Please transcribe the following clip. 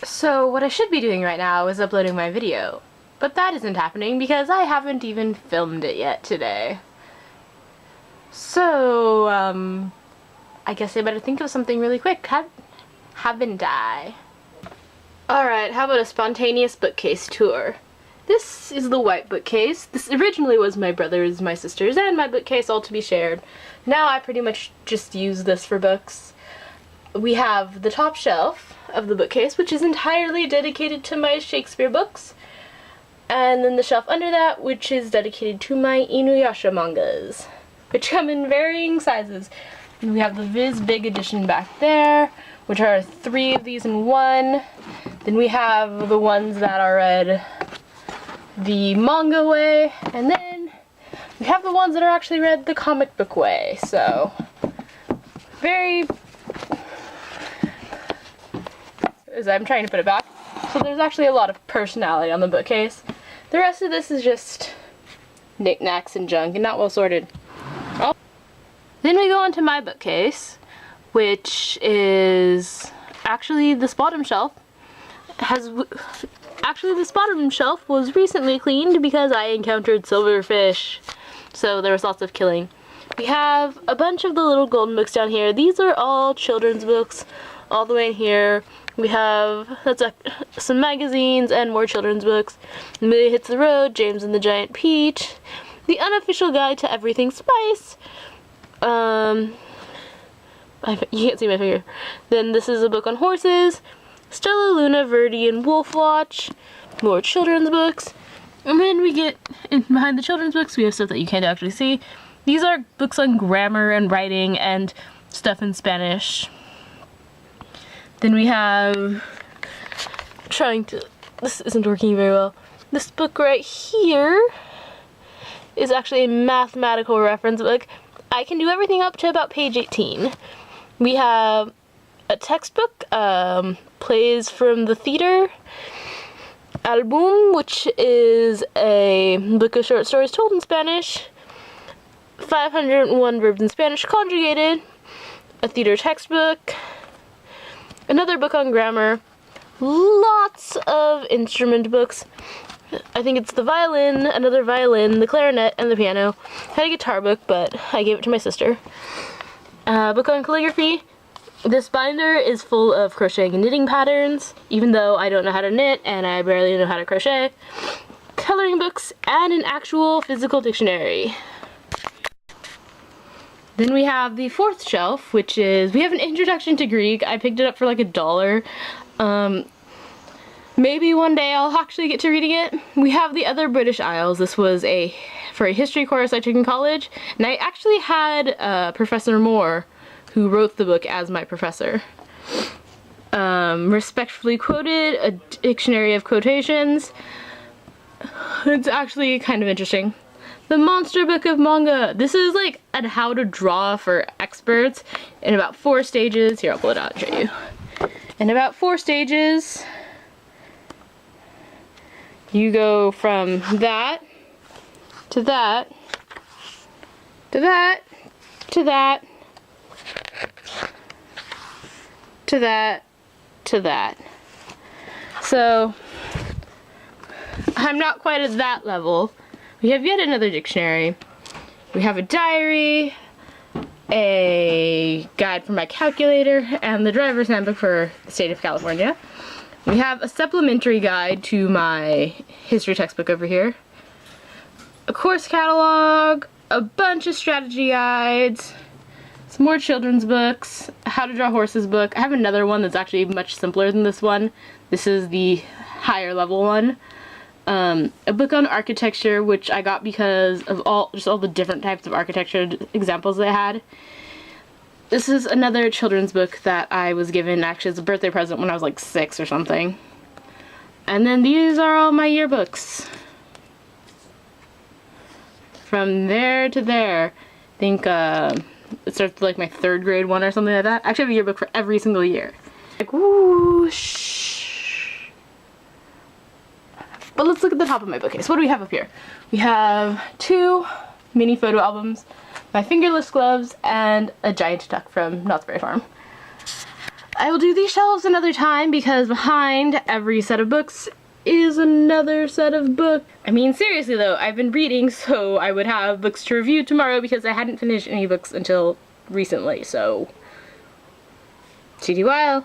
So what I should be doing right now is uploading my video, but that isn't happening because I haven't even filmed it yet today. So, I guess I better think of something really quick, haven't I? Alright, how about a spontaneous bookcase tour? This is the white bookcase. This originally was my brother's, my sister's, and my bookcase all to be shared. Now I pretty much just use this for books. We have the top shelf of the bookcase, which is entirely dedicated to my Shakespeare books. And then the shelf under that, which is dedicated to my Inuyasha mangas, which come in varying sizes. And we have the Viz Big Edition back there, which are 3 of these in one. Then we have the ones that are read the manga way, and then we have the ones that are actually read the comic book way. So, very... as I'm trying to put it back. So there's actually a lot of personality on the bookcase. The rest of this is just knickknacks and junk and not well sorted. Oh. Then we go on to my bookcase, which is actually this bottom shelf. Actually, this bottom shelf was recently cleaned because I encountered silverfish, so there was lots of killing. We have a bunch of the little golden books down here. These are all children's books, all the way in here. We have some magazines and more children's books. Amelia Hits the Road, James and the Giant Peach, The Unofficial Guide to Everything Spice. You can't see my finger. Then this is a book on horses. Stella, Luna, Verdi, and Wolfwatch. More children's books. And then we get behind the children's books, we have stuff that you can't actually see. These are books on grammar and writing and stuff in Spanish. Then we have, this isn't working very well. This book right here is actually a mathematical reference book. I can do everything up to about page 18. We have a textbook, plays from the theater album, which is a book of short stories told in Spanish. 501 verbs in Spanish conjugated. A theater textbook. Another book on grammar, lots of instrument books. I think it's the violin, another violin, the clarinet, and the piano. I had a guitar book, but I gave it to my sister. Book on calligraphy. This binder is full of crocheting and knitting patterns, even though I don't know how to knit and I barely know how to crochet. Coloring books, and an actual physical dictionary. Then we have the fourth shelf, which is, we have an introduction to Greek. I picked it up for like $1. Maybe one day I'll actually get to reading it. We have the other British Isles. This was for a history course I took in college, and I actually had Professor Moore, who wrote the book, as my professor. Respectfully quoted, a dictionary of quotations. It's actually kind of interesting. The Monster Book of Manga. This is like a how to draw for experts in about 4 stages. Here, I'll pull it out and show you. In about 4 stages, you go from that, to that, to that, to that, to that, to that. So, I'm not quite at that level. We have yet another dictionary. We have a diary, a guide for my calculator, and the driver's handbook for the state of California. We have a supplementary guide to my history textbook over here. A course catalog, a bunch of strategy guides, some more children's books, a how to draw horses book. I have another one that's actually much simpler than this one. This is the higher level one. A book on architecture, which I got because of all the different types of architecture examples they had. This is another children's book that I was given actually as a birthday present when I was like 6 or something. And then these are all my yearbooks. From there to there. I think it starts with like my 3rd grade one or something like that. I actually have a yearbook for every single year. Like, whoosh. But let's look at the top of my bookcase. What do we have up here? We have 2 mini photo albums, my fingerless gloves, and a giant duck from Knott's Berry Farm. I will do these shelves another time because behind every set of books is another set of books. I mean, seriously though, I've been reading, so I would have books to review tomorrow because I hadn't finished any books until recently, so TTYL.